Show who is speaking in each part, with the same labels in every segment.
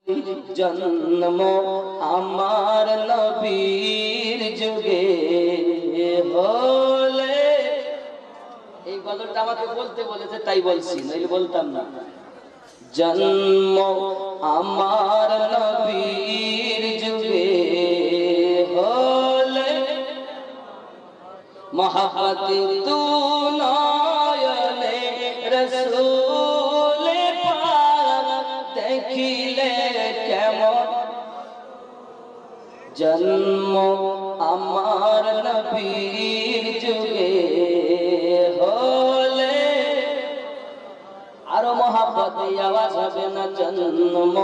Speaker 1: জন্ম আমার নবীর যুগে হলে। এই গজলটা আমাকে বলতে বলেছে তাই বলছি, নইলে বলতাম না। জন্ম আমার নবীর যুগে হলে মহাব্বতে তু নয়নে রসূল পাক দেখিলে কেমন। জন্ম আমার নবীর যুগে হলে আরো মহাব্বতে আওয়াজ হবে না। জন্ম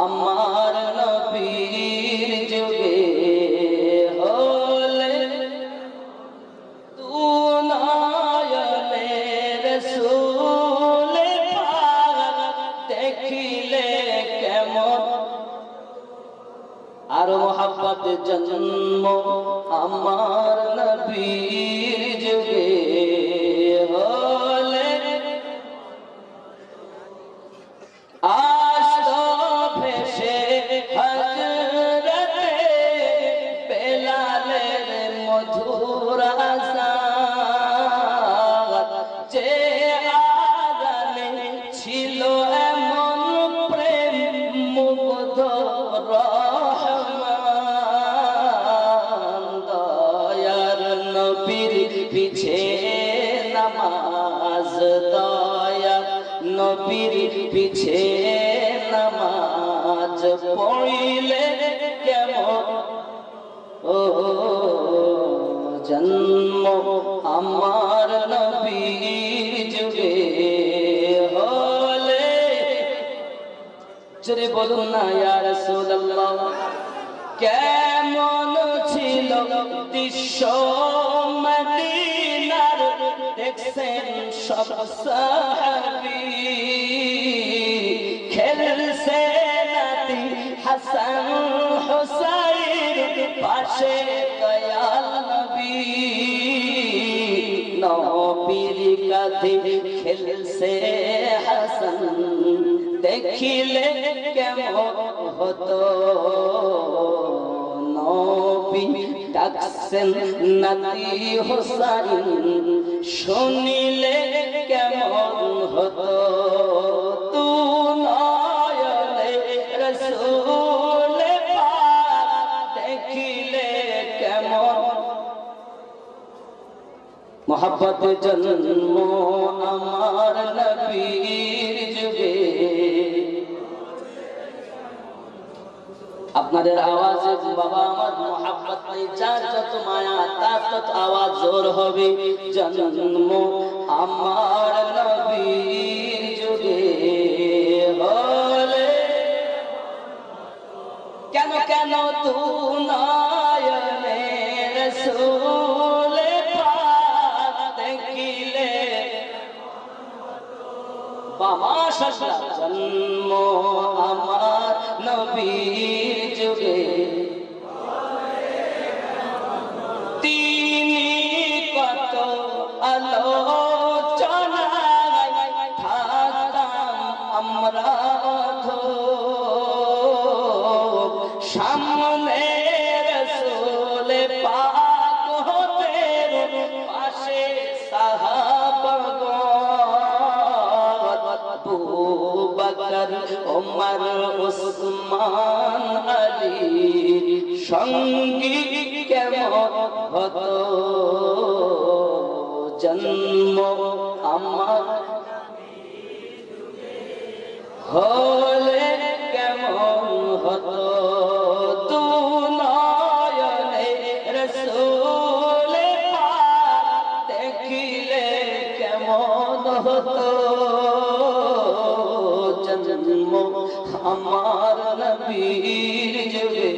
Speaker 1: আমার নবীর যুগে হলে তু নয়নে রসূল পাক দেখিলে কেমন। আরো মহাব্বতে জন্ম আমার নবীর যুগে হলে আসতো ভেসে হযরতে বেলালের মধুর আযান, যে আযানে ছিল এমন প্রেম মুগ্ধ রহমান। দয়ার নবীর পিছে নামাজ, দয়া নবীর পিছে নামাজ পড়িলে কেমন। ও জন্ম আমার নবীর যুগে হলে। জোরে বলুন না ইয়া রাসূলুল্লাহ। কেমন ছিল দৃশ্য মদিনার, দেখছেন সব সাহাবী খেলছে নাতি হাসান হুসাইন পাশে দয়াল নবী। নবীর কাঁধে খেলছে হাসান, দেখিলে কেমন হতো। নবী ডাকছেন নাতি হুসাইন, শুনিলে কেমন হতো। তু নয়নে রসূল পাক দেখিলে কেমন। মহাব্বতে জন্ম আমার নবীর যুগে। আপনাদের আওয়াজে বাবা আমার মহাব্বত নেই, যার যত মায়া তার তত আওয়াজ জোর হবে। জন্ম আমার নবীর যুগে হলে কেন কেন তু নয়নে রসূল পাক দেখিলে। মাশাআল্লাহ। জন্ম আমার নবীর যুগে তিনি কত আলোচনায় থাকতাম আমরা সামনে রসূল পাক হতেন, পাশে সাহাবাগণ আবু বকর ওমর উসমান আলী সঙ্গী কেমন হতো। জন্ম আমার হলে কেমন হতো। তু নয়নে রসূল পাক দেখিলে কেমন হতো। জন্ম আমার নবীর যুগে